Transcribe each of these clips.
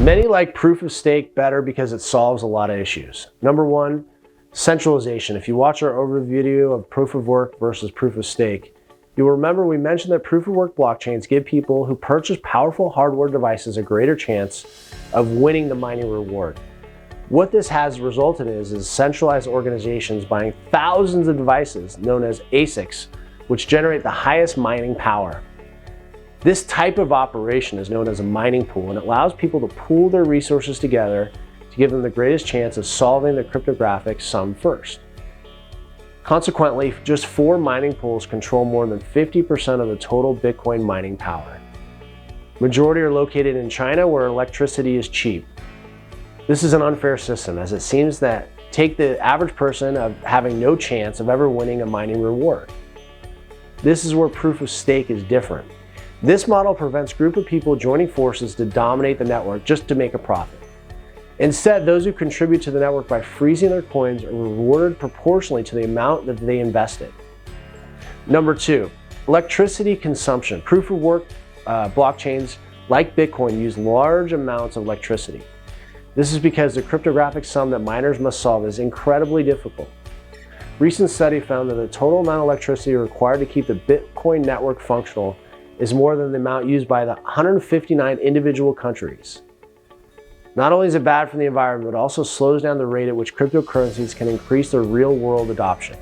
Many like proof of stake better because it solves a lot of issues. Number one, centralization. If you watch our overview video of proof of work versus proof of stake, you'll remember we mentioned that proof of work blockchains give people who purchase powerful hardware devices a greater chance of winning the mining reward. What this has resulted in is centralized organizations buying thousands of devices known as ASICs, which generate the highest mining power. This type of operation is known as a mining pool, and it allows people to pool their resources together to give them the greatest chance of solving the cryptographic sum first. Consequently, just 4 mining pools control more than 50% of the total Bitcoin mining power. Majority are located in China, where electricity is cheap. This is an unfair system, as it seems that take the average person of having no chance of ever winning a mining reward. This is where proof of stake is different. This model prevents a group of people joining forces to dominate the network just to make a profit. Instead, those who contribute to the network by freezing their coins are rewarded proportionally to the amount that they invested. Number 2, electricity consumption. Proof of work blockchains like Bitcoin use large amounts of electricity. This is because the cryptographic sum that miners must solve is incredibly difficult. Recent study found that the total amount of electricity required to keep the Bitcoin network functional is more than the amount used by the 159 individual countries. Not only is it bad for the environment, but it also slows down the rate at which cryptocurrencies can increase their real-world adoption.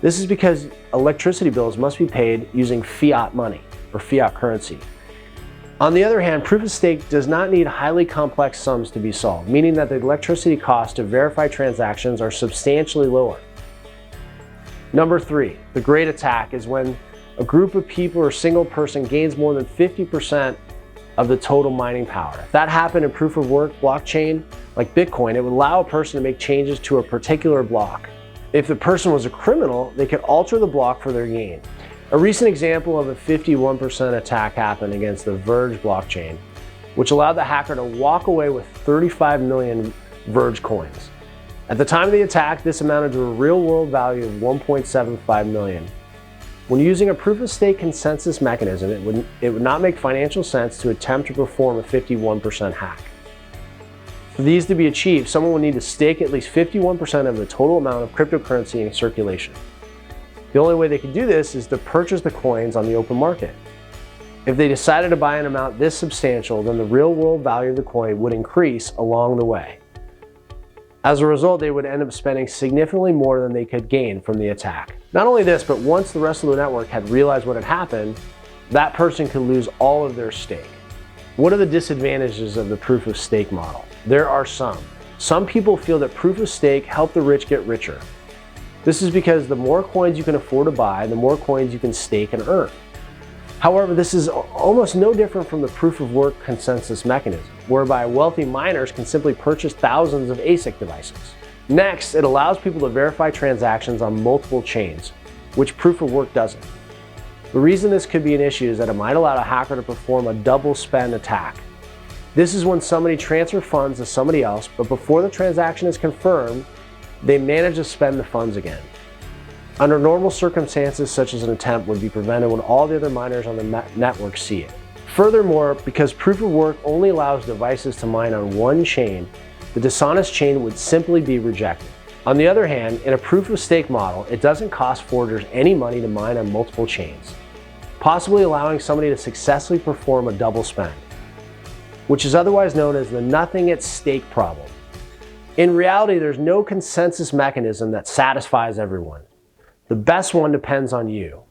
This is because electricity bills must be paid using fiat money, or fiat currency. On the other hand, proof of stake does not need highly complex sums to be solved, meaning that the electricity costs to verify transactions are substantially lower. Number 3, the great attack is when a group of people or a single person gains more than 50% of the total mining power. If that happened in proof of work blockchain like Bitcoin, it would allow a person to make changes to a particular block. If the person was a criminal, they could alter the block for their gain. A recent example of a 51% attack happened against the Verge blockchain, which allowed the hacker to walk away with 35 million Verge coins. At the time of the attack, this amounted to a real-world value of 1.75 million. When using a proof of stake consensus mechanism, it would not make financial sense to attempt to perform a 51% hack. For these to be achieved, someone would need to stake at least 51% of the total amount of cryptocurrency in circulation. The only way they could do this is to purchase the coins on the open market. If they decided to buy an amount this substantial, then the real-world value of the coin would increase along the way. As a result, they would end up spending significantly more than they could gain from the attack. Not only this, but once the rest of the network had realized what had happened, that person could lose all of their stake. What are the disadvantages of the proof of stake model? There are some. Some people feel that proof of stake help the rich get richer. This is because the more coins you can afford to buy, the more coins you can stake and earn. However, this is almost no different from the proof of work consensus mechanism, whereby wealthy miners can simply purchase thousands of ASIC devices. Next, it allows people to verify transactions on multiple chains, which proof of work doesn't. The reason this could be an issue is that it might allow a hacker to perform a double spend attack. This is when somebody transfers funds to somebody else, but before the transaction is confirmed, they manage to spend the funds again. Under normal circumstances, such as an attempt would be prevented when all the other miners on the network see it. Furthermore, because proof of work only allows devices to mine on one chain, the dishonest chain would simply be rejected. On the other hand, in a proof of stake model, it doesn't cost forgers any money to mine on multiple chains, possibly allowing somebody to successfully perform a double spend, which is otherwise known as the nothing at stake problem. In reality, there's no consensus mechanism that satisfies everyone. The best one depends on you.